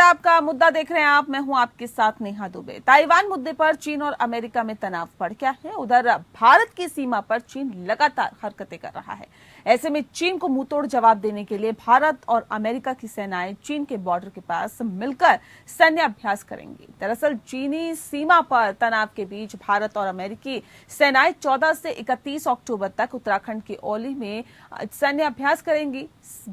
आपका मुद्दा देख रहे हैं आप, मैं हूं आपके साथ नेहा दुबे। ताइवान मुद्दे पर चीन और अमेरिका में तनाव बढ़ गया है। उधर भारत की सीमा पर चीन लगातार हरकतें कर रहा है। ऐसे में चीन को मुंहतोड़ जवाब देने के लिए भारत और अमेरिका की सेनाएं चीन के बॉर्डर के पास मिलकर सैन्य अभ्यास करेंगी। दरअसल चीनी सीमा पर तनाव के बीच भारत और अमेरिकी सेनाएं 14 से 31 अक्टूबर तक उत्तराखंड के औली में सैन्य अभ्यास करेंगी।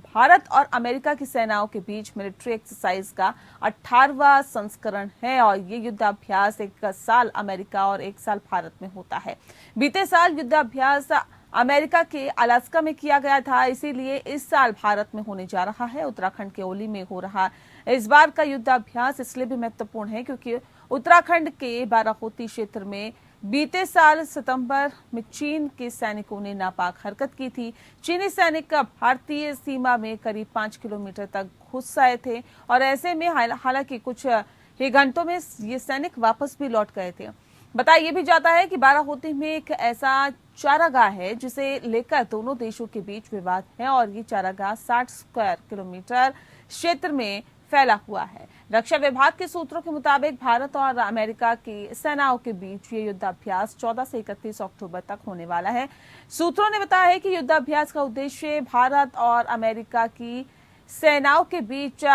भारत और अमेरिका की सेनाओं के बीच मिलिट्री एक्सरसाइज का 18वां संस्करण है और ये युद्धाभ्यास 1 साल अमेरिका और 1 साल भारत में होता है। बीते साल युद्धाभ्यास अमेरिका के अलास्का में किया गया था, इसीलिए इस साल भारत में होने जा रहा है। उत्तराखंड के औली में हो रहा इस बार का युद्धाभ्यास इसलिए भी महत्वपूर्ण है क्योंकि उत्तराखंड के बाराकोती क्षेत्र में बीते साल सितंबर में चीन के सैनिकों ने नापाक हरकत की थी। चीनी सैनिक भारतीय सीमा में करीब 5 किलोमीटर तक घुस आए थे और ऐसे में हालांकि कुछ ही घंटों में ये सैनिक वापस भी लौट गए थे। बताया ये भी जाता है कि बाराकोती में एक ऐसा चारागाह है जिसे लेकर दोनों देशों के बीच विवाद है और ये चारागाह 60 स्क्वायर किलोमीटर क्षेत्र में फैला हुआ है। रक्षा विभाग के सूत्रों के मुताबिक भारत और अमेरिका की सेनाओं के बीच ये युद्धाभ्यास 14 से 31 अक्टूबर तक होने वाला है। सूत्रों ने बताया है कि युद्धाभ्यास का उद्देश्य भारत और अमेरिका की सेनाओं के बीच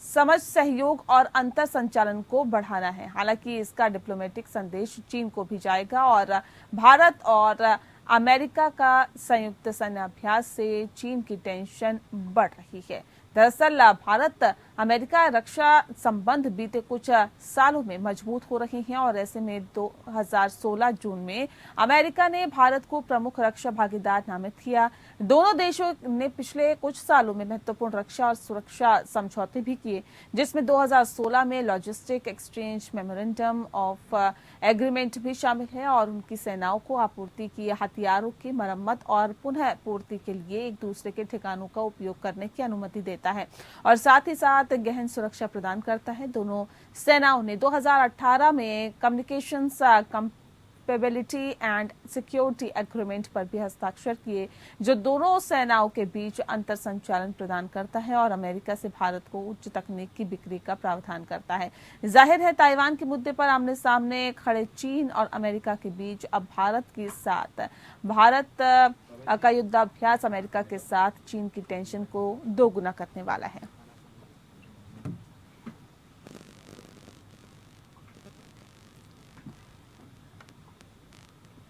समझ, सहयोग और अंतर संचालन को बढ़ाना है। हालांकि इसका डिप्लोमेटिक संदेश चीन को भी जाएगा और भारत और अमेरिका का संयुक्त सैन्य अभ्यास से चीन की टेंशन बढ़ रही है। दरअसल भारत अमेरिका रक्षा संबंध बीते कुछ सालों में मजबूत हो रहे हैं और ऐसे में 2016 जून में अमेरिका ने भारत को प्रमुख रक्षा भागीदार नामित किया। दोनों देशों ने पिछले कुछ सालों में महत्वपूर्ण रक्षा और सुरक्षा समझौते भी किए, जिसमें 2016 में logistic exchange memorandum of agreement भी शामिल है और उनकी सेनाओं को आपूर्ति की हथियारों की मरम्मत और पुनः पूर्ति के लिए एक दूसरे के ठिकानों का उपयोग करने की अनुमति देता है और साथ ही साथ गहन सुरक्षा प्रदान करता है। दोनों सेनाओं ने 2018 में communications capability and security agreement पर भी हस्ताक्षर किए, जो दोनों सेनाओं के बीच अंतर संचालन प्रदान करता है और अमेरिका से भारत को उच्च तकनीक की बिक्री का प्रावधान करता है। जाहिर है ताइवान के मुद्दे पर आमने सामने खड़े चीन और अमेरिका के बीच अब भारत के साथ का युद्धाभ्यास अमेरिका के साथ चीन की टेंशन को दोगुना करने वाला है।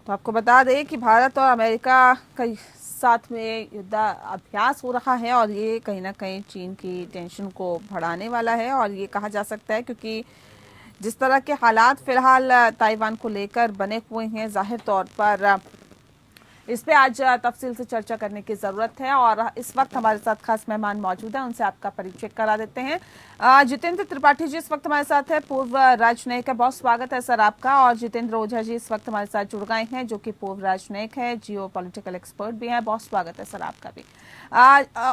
तो आपको बता दें कि भारत और अमेरिका का साथ में युद्धाभ्यास हो रहा है और ये कहीं ना कहीं चीन की टेंशन को बढ़ाने वाला है और ये कहा जा सकता है क्योंकि जिस तरह के हालात फिलहाल ताइवान को लेकर बने हुए हैं, जाहिर तौर पर इस पे आज तफसील से चर्चा करने की जरूरत है और इस वक्त हमारे साथ खास मेहमान मौजूद हैं, उनसे आपका परिचय करा देते हैं। जितेंद्र त्रिपाठी जी इस वक्त हमारे साथ है, पूर्व राजनयिक है। बहुत स्वागत है सर आपका। और जितेंद्र ओझा जी इस वक्त हमारे साथ जुड़ गए हैं, जो कि पूर्व राजनयिक है, जियो पॉलिटिकल एक्सपर्ट भी है। बहुत स्वागत है सर आपका भी।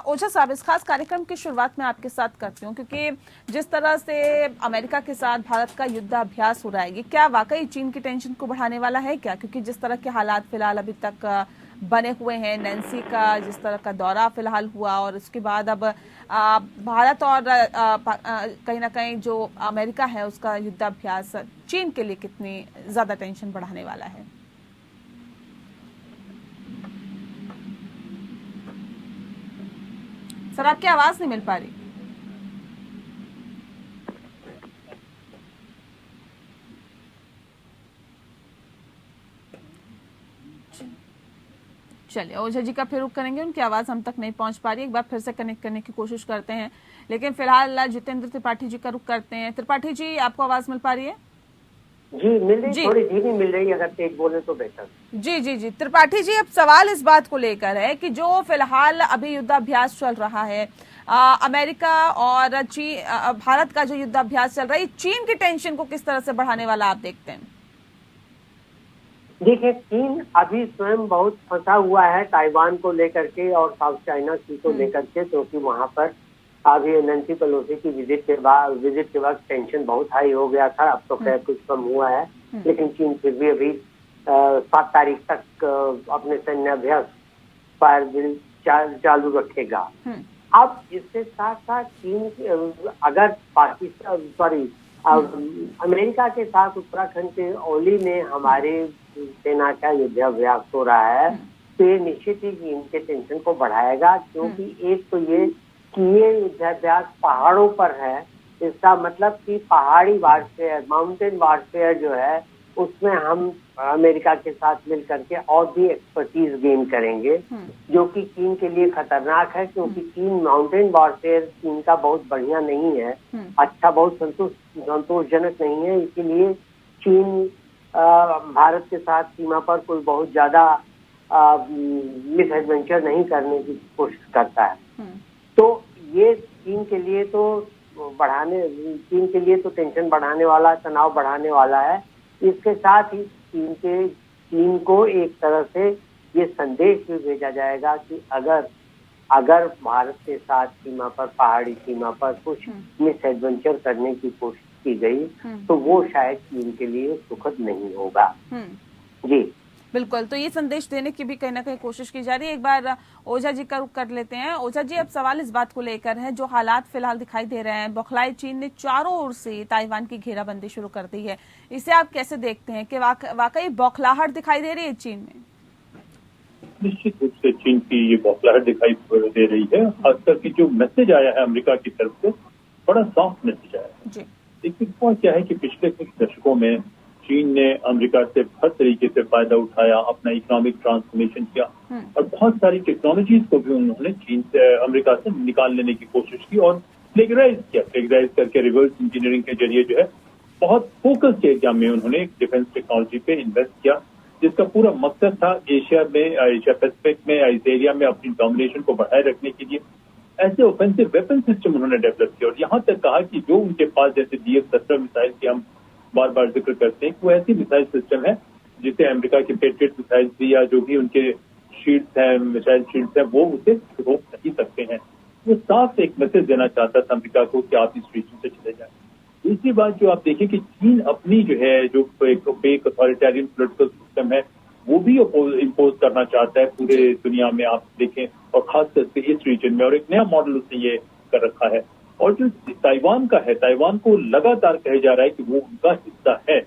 ओझा साहब, इस खास कार्यक्रम की शुरुआत में आपके साथ करती हूँ क्योंकि जिस तरह से अमेरिका के साथ भारत का युद्धाभ्यास हो रहा है, ये क्या वाकई चीन की टेंशन को बढ़ाने वाला है क्या? क्योंकि जिस तरह के हालात फिलहाल अभी तक बने हुए हैं, नैन्सी का जिस तरह का दौरा फिलहाल हुआ और उसके बाद अब भारत और कहीं ना कहीं जो अमेरिका है उसका युद्धाभ्यास चीन के लिए कितनी ज्यादा टेंशन बढ़ाने वाला है? सर आपकी आवाज नहीं मिल पा रही। चलिए ओझा जी का फिर रुख करेंगे, उनकी आवाज हम तक नहीं पहुंच पा रही। एक बार फिर से कनेक्ट करने की कोशिश करते हैं, लेकिन फिलहाल जितेंद्र त्रिपाठी जी का रुख करते हैं। त्रिपाठी जी, आपको आवाज मिल पा रही है? जी मिल रही, थोड़ी धीमी मिल रही है, अगर तेज बोले तो बेहतर। जी त्रिपाठी जी, अब सवाल इस बात को लेकर है कि जो फिलहाल अभी युद्धाभ्यास चल रहा है, अमेरिका और भारत का जो युद्धाभ्यास चल रहा है, चीन की टेंशन को किस तरह से बढ़ाने वाला आप देखते हैं? देखिए, चीन अभी स्वयं बहुत फंसा हुआ है ताइवान को लेकर के और साउथ चाइना सी को लेकर के, क्योंकि वहां पर अभी नैन्सी पेलोसी की विजिट के बाद टेंशन बहुत हाई हो गया था। अब तो खैर कुछ कम हुआ है, लेकिन चीन फिर भी अभी 7 तारीख तक अपने सैन्य अभ्यास पर चालू रखेगा। अब इसके साथ साथ चीन अगर पाकिस्तान अमेरिका के साथ उत्तराखंड के ओली में हमारे सेना का युद्धाभ्यास हो रहा है, तो ये निश्चित ही चीन के टेंशन को बढ़ाएगा, क्योंकि एक तो ये कि ये युद्धाभ्यास पहाड़ों पर है। इसका मतलब कि पहाड़ी वारफेयर, माउंटेन वारफेयर जो है, उसमें हम अमेरिका के साथ मिल करके और भी एक्सपर्टीज गेन करेंगे, जो कि चीन के लिए खतरनाक है, क्योंकि चीन माउंटेन वॉरफेयर चीन का बहुत बढ़िया नहीं है, अच्छा, बहुत संतोषजनक नहीं है। इसीलिए चीन भारत के साथ सीमा पर कोई बहुत ज्यादा मिस एडवेंचर नहीं करने की कोशिश करता है। तो ये चीन के लिए तो टेंशन बढ़ाने वाला, तनाव बढ़ाने वाला है। इसके साथ ही चीन को एक तरह से ये संदेश भी भेजा जाएगा कि अगर भारत के साथ सीमा पर, पहाड़ी सीमा पर कुछ मिस एडवेंचर करने की कोशिश की गई तो वो शायद चीन के लिए सुखद नहीं होगा। जी बिल्कुल, तो ये संदेश देने की भी कहीं ना कहीं कोशिश की जा रही है। एक बार ओझा जी का रुख कर लेते हैं। ओझा जी, अब सवाल इस बात को लेकर है, जो हालात फिलहाल दिखाई दे रहे हैं, बौखलाए चीन ने चारों ओर से ताइवान की घेराबंदी शुरू कर दी है, इसे आप कैसे देखते हैं कि वाकई बौखलाहट दिखाई दे रही है चीन में? निश्चित रूप से चीन की ये बौखलाहट दिखाई दे रही है। खासकर की जो मैसेज आया है अमेरिका की तरफ से, बड़ा सॉफ्ट मैसेज आया है। देखिए हुआ क्या है कि पिछले कुछ दशकों में चीन ने अमेरिका से हर तरीके से फायदा उठाया, अपना इकोनॉमिक ट्रांसफॉर्मेशन किया और बहुत सारी टेक्नोलॉजीज को भी उन्होंने चीन से, अमेरिका से निकाल लेने की कोशिश की और प्लेगराइज करके रिवर्स इंजीनियरिंग के जरिए जो है बहुत फोकस्ड एरिया में उन्होंने डिफेंस टेक्नोलॉजी पे इन्वेस्ट किया, जिसका पूरा मकसद था एशिया पैसिफिक में, इस एरिया में अपनी डोमिनेशन को बढ़ाए रखने के लिए ऐसे ऑफेंसिव वेपन सिस्टम उन्होंने डेवलप किया। और यहाँ तक कहा कि जो उनके पास जैसे DF-17 मिसाइल की हम बार बार जिक्र करते हैं, वो ऐसी मिसाइल सिस्टम है जिसे अमेरिका के पेट्रियट मिसाइल भी या जो भी उनके शील्ड्स हैं, मिसाइल शील्ड्स हैं, वो उसे रोक नहीं सकते हैं। वो साफ एक मैसेज देना चाहता था अमेरिका को कि आप इस रीजन से चले जाएं। दूसरी बात जो आप देखें कि चीन अपनी जो है जो एक अथॉरिटेरियन पॉलिटिकल सिस्टम है वो भी इम्पोज करना चाहता है पूरे दुनिया में, आप देखें, और खासतौर से इस रीजन में, और एक नया मॉडल उसने ये कर रखा है। और जो ताइवान का है, ताइवान को लगातार कहा जा रहा है कि वो उनका हिस्सा है।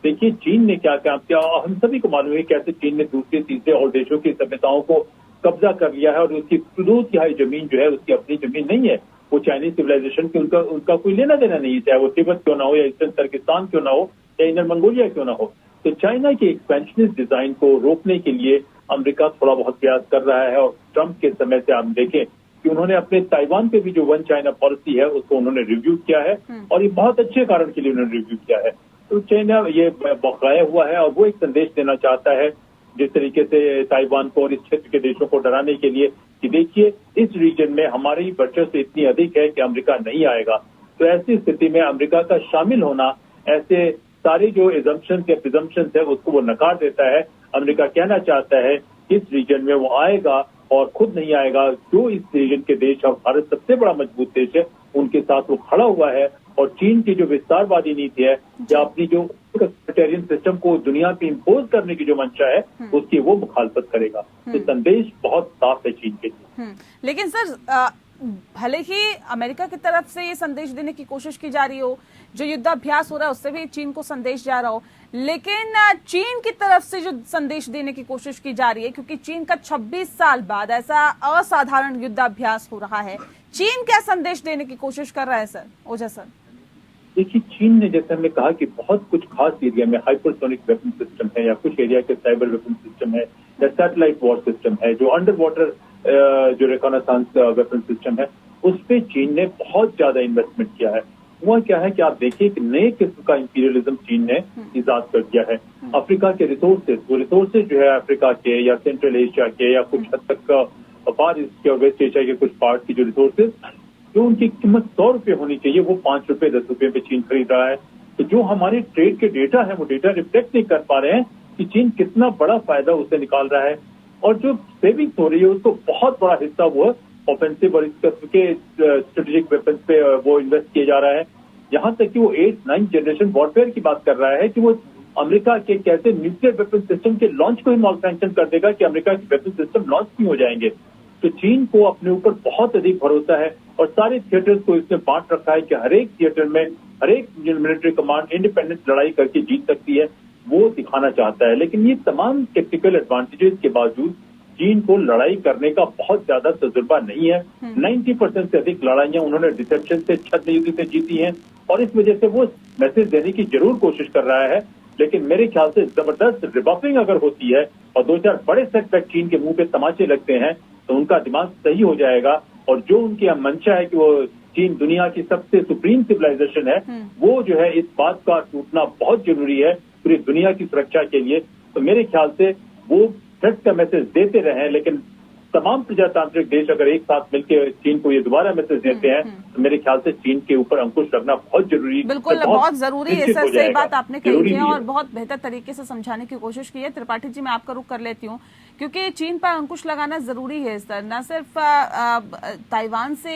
देखिए चीन ने क्या हम सभी को मालूम है कैसे चीन ने दूसरे तीसरे और देशों की सभ्यताओं को कब्जा कर लिया है और उसकी 2/3 जमीन जो है उसकी अपनी जमीन नहीं है, वो चाइनीज सिविलाइजेशन की उनका कोई लेना देना नहीं है, चाहे वो तिब्बत क्यों ना हो या ईस्टर्न तुर्किस्तान क्यों ना हो या इनर मंगोलिया क्यों ना हो। तो चाइना के एक्सपेंशनिस्ट डिजाइन को रोकने के लिए अमेरिका थोड़ा बहुत प्रयास कर रहा है। और ट्रंप के समय से आप देखें कि उन्होंने अपने ताइवान पे भी जो वन चाइना पॉलिसी है उसको उन्होंने रिव्यू किया है और ये बहुत अच्छे कारण के लिए उन्होंने रिव्यू किया है। तो चाइना ये बौखलाया हुआ है और वो एक संदेश देना चाहता है जिस तरीके से ताइवान को और इस क्षेत्र के देशों को डराने के लिए कि देखिए इस रीजन में हमारी वर्चस्व इतनी अधिक है कि अमेरिका नहीं आएगा। तो ऐसी स्थिति में अमेरिका का शामिल होना ऐसे सारे जो एजम्पशंस या प्रिजम्पशंस है उसको वो नकार देता है। अमेरिका कहना चाहता है कि इस रीजन में वो आएगा और खुद नहीं आएगा। जो इस रीजन के देश और भारत सबसे बड़ा मजबूत देश है उनके साथ वो खड़ा हुआ है और चीन की जो विस्तारवादी नीति है या अपनी जो अथॉरिटेरियन सिस्टम को दुनिया पे इम्पोज करने की जो मंशा है उसकी वो मुखालफत करेगा। तो संदेश बहुत साफ है चीन के लिए। लेकिन सर भले ही अमेरिका की तरफ से ये संदेश देने की कोशिश की जा रही हो, जो युद्धाभ्यास हो रहा है उससे भी चीन को संदेश जा रहा हो, लेकिन चीन की तरफ से जो संदेश देने की कोशिश की जा रही है, क्योंकि चीन का 26 साल बाद ऐसा असाधारण युद्धाभ्यास हो रहा है, चीन क्या संदेश देने की कोशिश कर रहा है सर, ओझा सर? देखिए चीन ने जैसे हमने कहा कि बहुत कुछ खास एरिया में हाइपरसोनिक वेपन सिस्टम है या कुछ एरिया के साइबर वेपन सिस्टम है या सैटेलाइट वॉर सिस्टम है, जो अंडर वाटर जो रिकॉनेसांस वेपन सिस्टम है, उस पर चीन ने बहुत ज्यादा इन्वेस्टमेंट किया है। हुआ क्या है कि आप देखिए कि नए किस्म का इंपीरियलिज्म चीन ने इजाद कर दिया है। अफ्रीका के रिसोर्सेज जो है अफ्रीका के या सेंट्रल एशिया के या कुछ हद तक फार ईस्ट और वेस्ट एशिया के कुछ पार्ट की जो रिसोर्सेज जो उनकी कीमत 100 रुपए होनी चाहिए वो 5 रुपए 10 रुपए पे चीन खरीद रहा है। तो जो हमारे ट्रेड के डेटा है वो डेटा रिफ्लेक्ट नहीं कर पा रहे हैं कि चीन कितना बड़ा फायदा उससे निकाल रहा है। और जो सेविंग्स हो रही है उसको बहुत बड़ा हिस्सा वो ऑफेंसिव और इस किस्म के स्ट्रेटेजिक वेपन्स पे वो इन्वेस्ट किया जा रहा है। यहाँ तक कि वो 8-9 जनरेशन वॉरफेयर की बात कर रहा है कि वो अमेरिका के कैसे न्यूक्लियर वेपन सिस्टम के लॉन्च को ही मॉल सैंक्शन कर देगा कि अमेरिका के वेपन सिस्टम लॉन्च नहीं हो जाएंगे। तो चीन को अपने ऊपर बहुत अधिक भरोसा है और सारे थिएटर्स को इसने बांट रखा है कि हर एक थिएटर में हर एक मिलिट्री कमांड इंडिपेंडेंट लड़ाई करके जीत सकती है, वो दिखाना चाहता है। लेकिन ये तमाम टेक्निकल एडवांटेजेस के बावजूद चीन को लड़ाई करने का बहुत ज्यादा तजुर्बा नहीं है। 90% से अधिक लड़ाइयां उन्होंने डिसेप्शन से, छद्म युद्ध से जीती हैं और इस वजह से वो मैसेज देने की जरूर कोशिश कर रहा है। लेकिन मेरे ख्याल से जबरदस्त रिबफिंग अगर होती है और 2-4 बड़े सेटबैक चीन के मुंह पे तमाचे लगते हैं तो उनका दिमाग सही हो जाएगा और जो उनकी मंशा है कि वो चीन दुनिया की सबसे सुप्रीम सिविलाइजेशन है, वो जो है इस बात का टूटना बहुत जरूरी है पूरी दुनिया की सुरक्षा के लिए। तो मेरे ख्याल से वो थ्रेट का मैसेज देते रहे, लेकिन तमाम प्रजातांत्रिक देश अगर एक साथ मिलकर चीन को ये दोबारा मैसेज देते हैं तो मेरे ख्याल से चीन के ऊपर अंकुश लगना बहुत जरूरी है। बिल्कुल, बहुत जरूरी है सर, सही बात आपने कही है और बहुत बेहतर तरीके से समझाने की कोशिश की है। त्रिपाठी जी, मैं आपका रुख कर लेती हूँ क्योंकि चीन पर अंकुश लगाना जरूरी है सर। न सिर्फ ताइवान से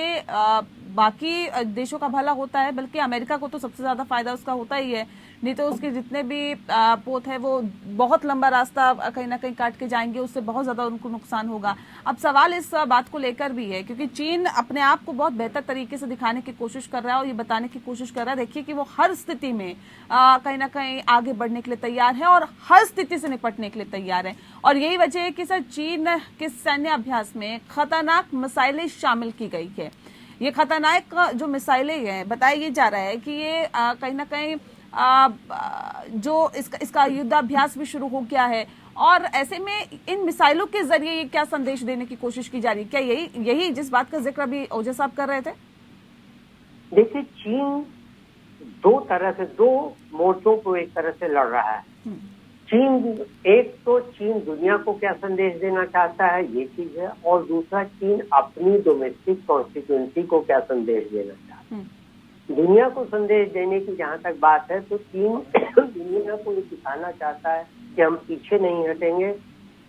बाकी देशों का भला होता है बल्कि अमेरिका को तो सबसे ज्यादा फायदा उसका होता ही है, नहीं तो उसके जितने भी पोत है वो बहुत लंबा रास्ता कहीं ना कहीं काट के जाएंगे, उससे बहुत ज्यादा उनको नुकसान होगा। अब सवाल इस बात को लेकर भी है क्योंकि चीन अपने आप को बहुत बेहतर तरीके से दिखाने की कोशिश कर रहा है और ये बताने की कोशिश कर रहा है, देखिए कि वो हर स्थिति में कहीं ना कहीं आगे बढ़ने के लिए तैयार है और हर स्थिति से निपटने के लिए तैयार है। और यही वजह है कि सर चीन के सैन्य अभ्यास में खतरनाक मिसाइलें शामिल की गई है। ये खतरनाक जो मिसाइलें हैं, बताया ये जा रहा है कि ये कहीं ना कहीं जो इसका युद्धाभ्यास भी शुरू हो गया है और ऐसे में इन मिसाइलों के जरिए ये क्या संदेश देने की कोशिश की जा रही है? क्या यही जिस बात का जिक्र अभी ओझा साहब कर रहे थे? देखिए, चीन दो मोर्चों को एक तरह से लड़ रहा है। चीन दुनिया को क्या संदेश देना चाहता है, ये चीज है, और दूसरा चीन अपनी डोमेस्टिक कॉन्स्टिट्यूएंसी को क्या संदेश देना चाहता है। दुनिया को संदेश देने की जहां तक बात है तो चीन दुनिया को ये दिखाना चाहता है कि हम पीछे नहीं हटेंगे,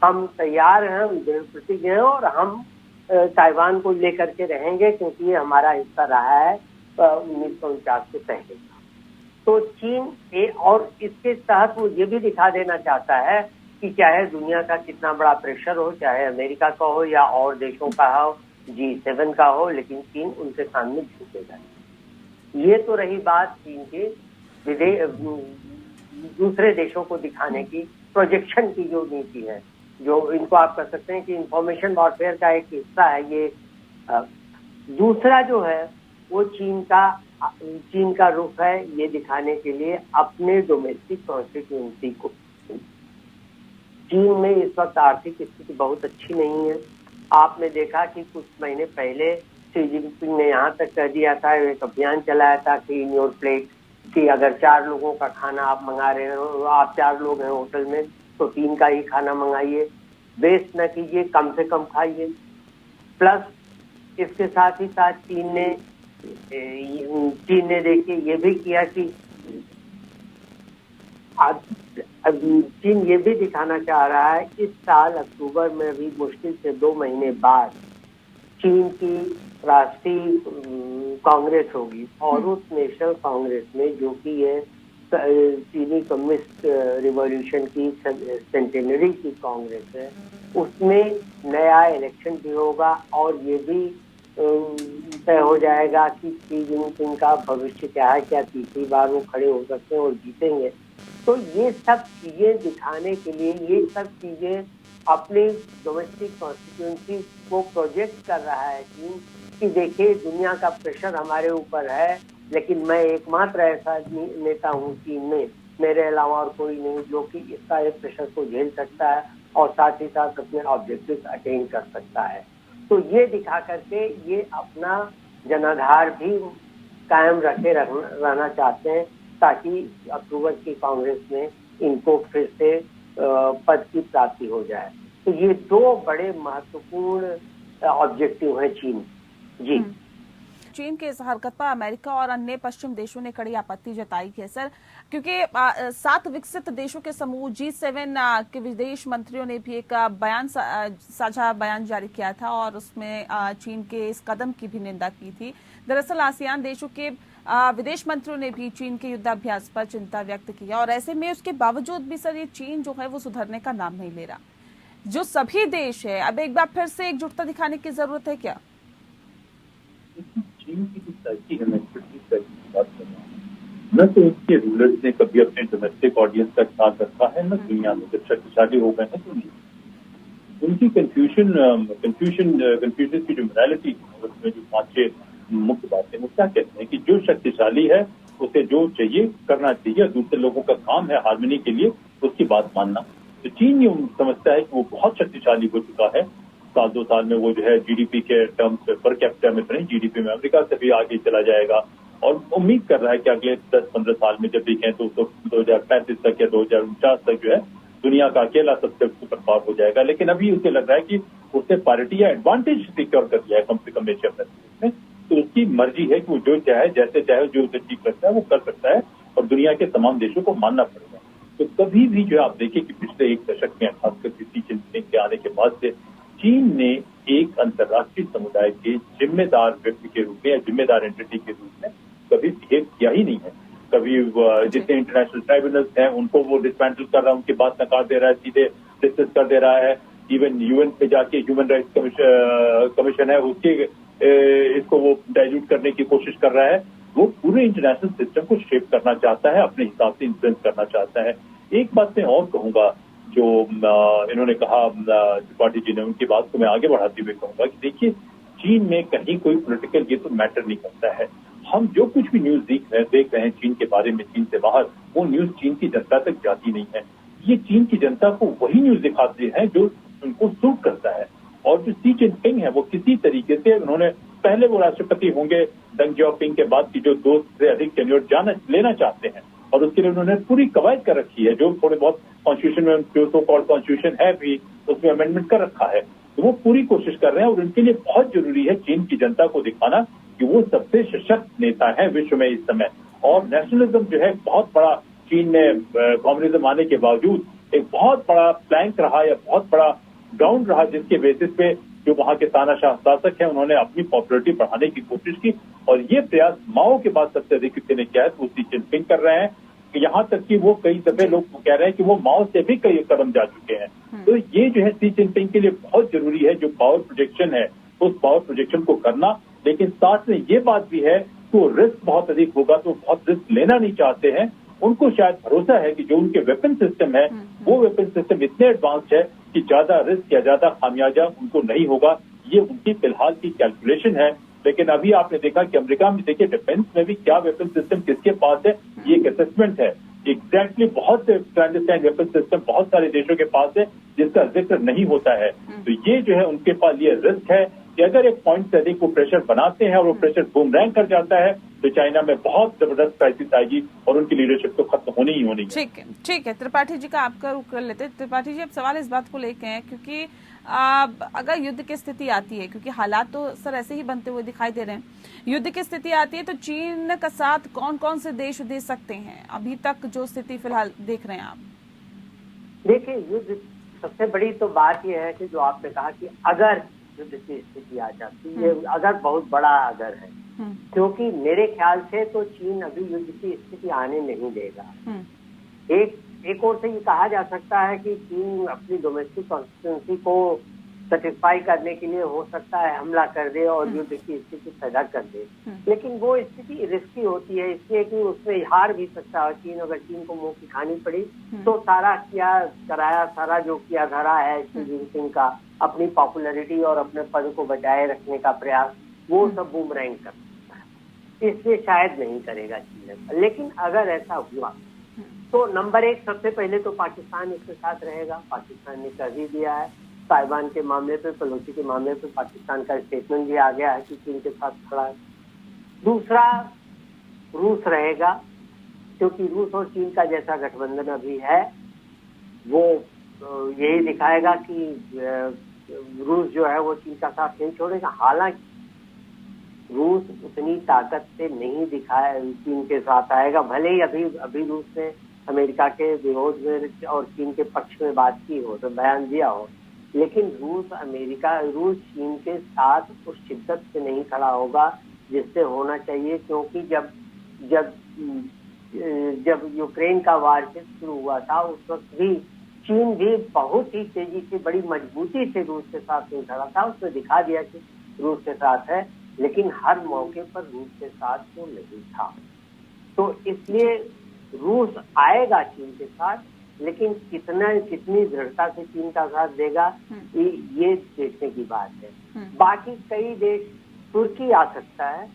हम तैयार हैं, हम दृढ़ प्रतिज्ञ हैं और हम ताइवान को लेकर के रहेंगे क्योंकि ये हमारा हिस्सा रहा है 1949 से पहले का। तो चीन और इसके तहत वो ये भी दिखा देना चाहता है कि चाहे दुनिया का कितना बड़ा प्रेशर हो, चाहे अमेरिका का हो या और देशों का हो, G7 का हो, लेकिन चीन उनके सामने झुकेगा। ये तो रही बात चीन के दूसरे देशों को दिखाने की, प्रोजेक्शन की जो नीति है, जो इनको आप कह सकते हैं कि इंफॉर्मेशन वॉरफेयर का एक हिस्सा है ये। दूसरा जो है वो चीन का रुख है ये दिखाने के लिए अपने डोमेस्टिक कॉन्स्टिट्यूएंसी को। चीन में इस वक्त आर्थिक स्थिति बहुत अच्छी नहीं है। आपने देखा कि कुछ महीने पहले शी जिनपिंग ने यहाँ तक कह दिया था, एक अभियान चलाया था कि इन योर प्लेट, कि अगर 4 लोगों का खाना आप मंगा रहे हो, आप 4 लोग हैं होटल में तो 3 का ही खाना मंगाइए, वेस्ट न कीजिए, कम से कम खाइए। प्लस इसके साथ ही साथ चीन ने देखिए ये भी किया कि चीन ये भी दिखाना चाह रहा है इस साल अक्टूबर में भी मुश्किल से 2 महीने बाद चीन की राष्ट्रीय कांग्रेस होगी और उस नेशनल कांग्रेस में, जो कि ये चीनी कम्युनिस्ट रिवॉल्यूशन की सेंटेनरी की कांग्रेस है, उसमें नया इलेक्शन भी होगा और ये भी तय हो जाएगा कि शी जिनपिंग का भविष्य क्या है, क्या तीसरी बार वो खड़े हो सकते हैं और जीतेंगे। तो ये सब चीजें दिखाने के लिए, ये सब चीजें अपनी डोमेस्टिक कॉन्स्टिट्यूएंसी को प्रोजेक्ट कर रहा है चीन कि देखिए दुनिया का प्रेशर हमारे ऊपर है, लेकिन मैं एकमात्र ऐसा नेता हूँ चीन में, मेरे अलावा और कोई नहीं जो कि इसका एक प्रेशर को झेल सकता है और साथ ही साथ अपने ऑब्जेक्टिव अटेन कर सकता है। तो ये दिखा करके ये अपना जनाधार भी कायम रहना चाहते हैं ताकि अक्टूबर की कांग्रेस में इनको फिर से पद की प्राप्ति हो जाए। तो ये 2 बड़े महत्वपूर्ण ऑब्जेक्टिव हैं चीन जी। चीन के इस हरकत पर अमेरिका और अन्य पश्चिम देशों ने कड़ी आपत्ति जताई है सर, क्योंकि 7 विकसित देशों के समूह G7 के विदेश मंत्रियों ने भी एक साझा बयान जारी किया था और उसमें चीन के इस कदम की भी निंदा की थी। दरअसल आसियान देशों के विदेश मंत्रियों ने भी चीन के युद्धाभ्यास पर चिंता व्यक्त की और ऐसे में उसके बावजूद भी सर ये चीन जो है वो सुधरने का नाम नहीं ले रहा। जो सभी देश है, अब एक बार फिर से एकजुटता दिखाने की जरूरत है क्या? चीन की जो साइकी है, मैं बात कर रहा हूँ, न तो उसके रूलर्स ने कभी अपने डोमेस्टिक ऑडियंस का ख्याल रखा है, न दुनिया में जब शक्तिशाली हो गए हैं तो नहीं। उनकी कंफ्यूजन की जो मोरालिटी उसमें जो 5-6 मुख्य बातें वो क्या कहते हैं कि जो शक्तिशाली है उसे जो चाहिए करना चाहिए, दूसरे लोगों का काम है हार्मनी के लिए उसकी बात मानना। तो चीन ये समझता है कि वो बहुत शक्तिशाली हो चुका है, साल 2 साल में वो जो है जीडीपी के टर्म्स पर कैपिटा में नहीं, जीडीपी में अमेरिका से भी आगे चला जाएगा और उम्मीद कर रहा है कि अगले 10-15 साल में जब देखें तो 2035 तक या 2049 तक जो है दुनिया का अकेला सबसे सुपर पावर हो जाएगा। लेकिन अभी उसे लग रहा है कि उसने पारिटी या एडवांटेज सिक्योर कर लिया है कम से कम एशिया पैसिफिक में। तो उसकी मर्जी है कि वो जो चाहे जैसे चाहे जो उसे ठीक लगता है वो कर सकता है और दुनिया के तमाम देशों को मानना पड़ेगा। तो कभी भी जो आप देखिए कि पिछले 1 दशक में खासकर शी जिनपिंग के आने के बाद से चीन ने एक अंतर्राष्ट्रीय समुदाय के जिम्मेदार व्यक्ति के रूप में या जिम्मेदार एंटिटी के रूप में कभी बिहेव किया ही नहीं है। कभी जितने इंटरनेशनल ट्राइब्यूनल्स हैं उनको वो डिसमेंटल कर रहा है, उनकी बात नकार दे रहा है, सीधे डिस्कस कर दे रहा है। इवन यूएन पे जाके ह्यूमन राइट्स कमीशन है उसके इसको वो डाइल्यूट करने की कोशिश कर रहा है। वो पूरे इंटरनेशनल सिस्टम को शेप करना चाहता है, अपने हिसाब से इन्फ्लुएंस करना चाहता है। एक बात मैं और कहूंगा जो इन्होंने कहा त्रिपाठी जी ने, उनकी बात को मैं आगे बढ़ाते हुए कहूंगा कि देखिए चीन में कहीं कोई पॉलिटिकल ये तो मैटर नहीं करता है। हम जो कुछ भी न्यूज देख रहे हैं चीन के बारे में, चीन से बाहर, वो न्यूज चीन की जनता तक जाती नहीं है। ये चीन की जनता को वही न्यूज दिखाते हैं जो उनको सूट करता है। और जो शी जिनपिंग है वो किसी तरीके से उन्होंने पहले वो राष्ट्रपति होंगे दंग जियाओपिंग के बाद की जो 2 से अधिक टेन्योर लेना चाहते हैं और उसके लिए उन्होंने पूरी कवायद कर रखी है। जो थोड़े बहुत कॉन्स्टिट्यूशन में जो सो कॉल्ड कॉन्स्टिट्यूशन है भी उसमें अमेंडमेंट कर रखा है, तो वो पूरी कोशिश कर रहे हैं। और उनके लिए बहुत जरूरी है चीन की जनता को दिखाना कि वो सबसे सशक्त नेता है विश्व में इस समय। और नेशनलिज्म जो है बहुत बड़ा चीन में कम्युनिज्म आने के बावजूद एक बहुत बड़ा प्लैंक रहा या बहुत बड़ा ग्राउंड रहा जिसके बेसिस पे जो वहां के तानाशाह शासक हैं उन्होंने अपनी पॉपुलरिटी बढ़ाने की कोशिश की। और ये प्रयास माओ के बाद सबसे अधिक किसी ने किया है तो वो शी जिनपिंग कर रहे हैं। यहाँ तक कि वो कई दफे लोग कह रहे हैं कि वो माओ से भी कई कदम जा चुके हैं। तो ये जो है शी जिनपिंग के लिए बहुत जरूरी है जो पावर प्रोजेक्शन है उस पावर प्रोजेक्शन को करना। लेकिन साथ में ये बात भी है कि वो रिस्क बहुत अधिक होगा तो बहुत रिस्क लेना नहीं चाहते हैं। उनको शायद भरोसा है कि जो उनके वेपन सिस्टम है वो वेपन सिस्टम इतने एडवांस्ड है कि ज्यादा रिस्क या ज्यादा खामियाजा उनको नहीं होगा। ये उनकी फिलहाल की कैलकुलेशन है। लेकिन अभी आपने देखा कि अमेरिका में देखिए डिफेंस में भी क्या वेपन सिस्टम किसके पास है, ये एक असेसमेंट है। एग्जैक्टली बहुत क्लैंडस्टाइन वेपन सिस्टम बहुत सारे देशों के पास है जिसका जिक्र नहीं होता है। तो ये जो है उनके पास ये रिस्क है कि अगर एक पॉइंट से अधिक वो प्रेशर बनाते हैं और वो प्रेशर बूमरैंग कर जाता है तो चाइना में बहुत जबरदस्त क्राइसिस आएगी और उनकी लीडरशिप तो खत्म होनी ही होनी है। ठीक है त्रिपाठी जी का आपका रुख कर लेते हैं। त्रिपाठी जी अब सवाल इस बात को लेके हैं क्योंकि अगर युद्ध की स्थिति आती है, क्योंकि हालात तो सर ऐसे ही बनते हुए दिखाई दे रहे हैं, युद्ध की स्थिति आती है तो चीन का साथ कौन कौन से देश दे सकते हैं अभी तक जो स्थिति फिलहाल देख रहे हैं आप? देखिए युद्ध सबसे बड़ी तो बात यह है कि जो आपने कहा कि अगर युद्ध की स्थिति आ जाती है, अगर बहुत बड़ा अगर है, क्योंकि मेरे ख्याल से तो चीन अभी युद्ध की स्थिति आने नहीं देगा। एक ओर से ये कहा जा सकता है कि चीन अपनी डोमेस्टिक कॉन्स्टिट्यूंसी को सेटिस्फाई करने के लिए हो सकता है हमला कर दे और युद्ध की स्थिति पैदा कर दे, लेकिन वो स्थिति रिस्की होती है इसलिए कि उसमें हार भी सकता है चीन। अगर चीन को मुंह की खानी पड़ी तो सारा किया कराया, सारा जो किया धरा है शी जिनपिंग का अपनी पॉपुलैरिटी और अपने पद को बचाए रखने का प्रयास, वो सब बूमरैंग कर सकता है। इसलिए शायद नहीं करेगा चीन। लेकिन अगर ऐसा हुआ तो नंबर 1 सबसे पहले तो पाकिस्तान इसके साथ रहेगा। पाकिस्तान ने कर ही दिया है ताइवान के मामले पे, पेलोसी के मामले पे पाकिस्तान का स्टेटमेंट भी आ गया है कि चीन के साथ खड़ा है। दूसरा रूस रहेगा, क्योंकि रूस और चीन का जैसा गठबंधन अभी है वो यही दिखाएगा कि रूस जो है वो चीन का साथ नहीं छोड़ेगा। हालांकि रूस उतनी ताकत से नहीं दिखाया चीन के साथ आएगा, भले ही अभी रूस ने अमेरिका के विरोध में और चीन के पक्ष में बात की हो तो बयान दिया हो, लेकिन रूस चीन के साथ उस शिद्दत से नहीं खड़ा होगा जिससे होना चाहिए। क्योंकि जब यूक्रेन का वार शुरू हुआ था उस वक्त भी चीन भी बहुत ही तेजी से, बड़ी मजबूती से रूस के साथ नहीं खड़ा था। उसने दिखा दिया कि रूस के साथ है, लेकिन हर मौके पर रूस के साथ वो नहीं था। तो इसलिए रूस आएगा चीन के साथ, लेकिन कितनी दृढ़ता से चीन का साथ देगा ये देखने की बात है। बाकी कई देश, तुर्की आ सकता है,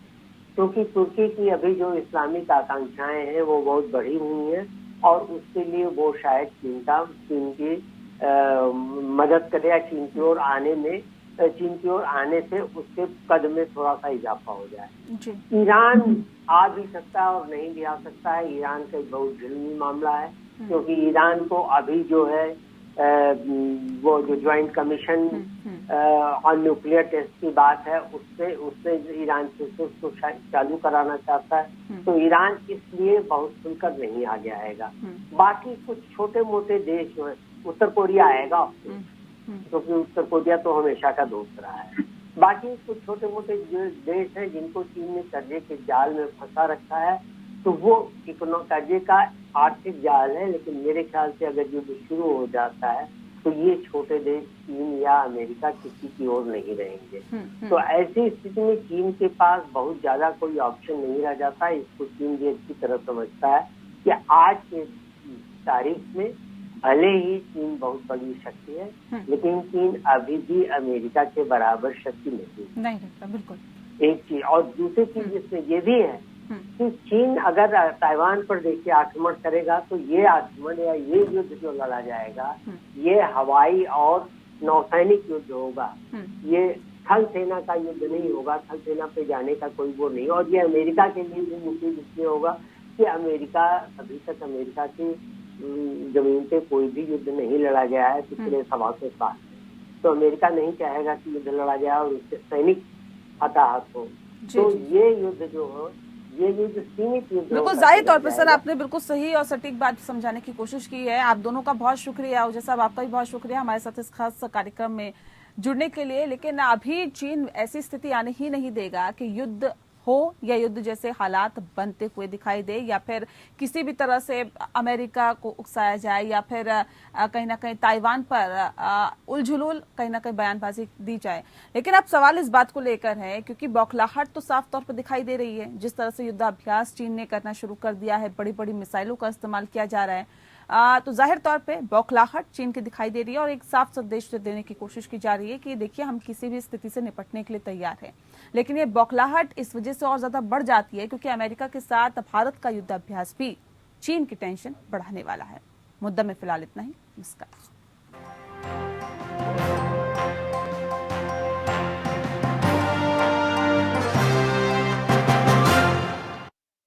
क्योंकि तुर्की की अभी जो इस्लामिक आकांक्षाएं हैं वो बहुत बढ़ी हुई हैं, और उसके लिए वो शायद चीन की मदद करे, या चीन की ओर आने से उसके कद में थोड़ा सा इजाफा हो जाए। ईरान आ भी सकता है और नहीं भी आ सकता है। ईरान का बहुत जुल्मी मामला है, क्योंकि ईरान को अभी जो है वो जो joint commission on nuclear test की बात है, उससे ईरान से उसको चालू कराना चाहता है। तो ईरान इसलिए बहुत खुलकर नहीं आगे आएगा। बाकी कुछ छोटे मोटे देश जो है, उत्तर कोरिया आएगा, क्योंकि उत्तर कोरिया तो हमेशा का दोस्त रहा है। बाकी कुछ छोटे मोटे देश हैं जिनको चीन ने कर्जे के जाल में फंसा रखा है, तो वो कर्जे का आर्थिक जाल है। लेकिन मेरे ख्याल से अगर युद्ध शुरू हो जाता है तो ये छोटे देश चीन या अमेरिका किसी की ओर नहीं रहेंगे। तो ऐसी स्थिति में चीन के पास बहुत ज्यादा कोई ऑप्शन नहीं रह जाता। इसको चीन भी अच्छी तरह समझता है कि आज के तारीख में भले ही चीन बहुत बड़ी शक्ति है, लेकिन चीन अभी भी अमेरिका के बराबर शक्ति नहीं रहता। बिल्कुल एक चीज। और दूसरी चीज इसमें ये भी है कि चीन अगर ताइवान पर देखिए आक्रमण करेगा, तो ये आक्रमण या ये युद्ध जो लड़ा जाएगा, ये हवाई और नौसैनिक युद्ध होगा। ये थल सेना का युद्ध नहीं होगा। थल सेना पे जाने का कोई वो नहीं। और ये अमेरिका के लिए भी मुफीद इसलिए होगा कि अभी तक अमेरिका की जमीन पे कोई भी युद्ध नहीं लड़ा गया है पिछले 125 साल। तो अमेरिका नहीं चाहेगा कि युद्ध लड़ा जाए और उसके सैनिक हताहत हो। तो ये युद्ध जो हो, ये युद्ध सीमित युद्ध। बिल्कुल जाहिर तौर पर सर, आपने बिल्कुल सही और सटीक बात समझाने की कोशिश की है। आप दोनों का बहुत शुक्रिया, और जैसा आपका भी बहुत शुक्रिया हमारे साथ इस खास कार्यक्रम में जुड़ने के लिए। लेकिन अभी चीन ऐसी स्थिति आने ही नहीं देगा कि युद्ध हो या युद्ध जैसे हालात बनते हुए दिखाई दे, या फिर किसी भी तरह से अमेरिका को उकसाया जाए, या फिर कहीं ना कहीं ताइवान पर उलझुल कहीं ना कहीं बयानबाजी दी जाए। लेकिन अब सवाल इस बात को लेकर है, क्योंकि बौखलाहट तो साफ तौर पर दिखाई दे रही है। जिस तरह से युद्धाभ्यास चीन ने करना शुरू कर दिया है, बड़ी बड़ी मिसाइलों का इस्तेमाल किया जा रहा है, तो जाहिर तौर पे बौखलाहट चीन की दिखाई दे रही है, और एक साफ संदेश देने की कोशिश की जा रही है कि देखिए हम किसी भी स्थिति से निपटने के लिए तैयार हैं। लेकिन ये बौखलाहट इस वजह से और ज्यादा बढ़ जाती है क्योंकि अमेरिका के साथ भारत का युद्धाभ्यास भी चीन की टेंशन बढ़ाने वाला है। मुद्दा में फिलहाल इतना ही। नमस्कार।